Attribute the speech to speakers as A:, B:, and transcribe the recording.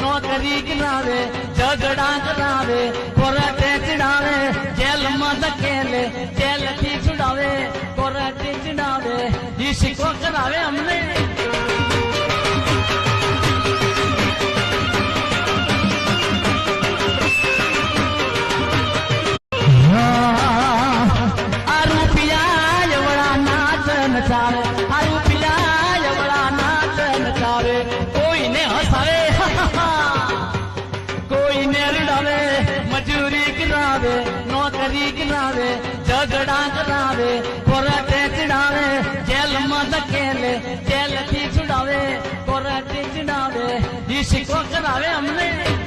A: नौकरी करावे, झगड़ा करावे, कोर्टे चढ़ावे, जेल में धकेले, जेल थी छुड़ावे, कोर्टे चढ़ावे, इसको करावे हमने। कोई ने हसावे, कोई ने रिड़ावे, मजूरी करावे, नौकरी करावे, झगड़ा करावे, कोर्टे चढ़ावे, जेल में धकेले, जेल थी छुड़ावे, कोर्टे चढ़ावे, इसको करावे हमने।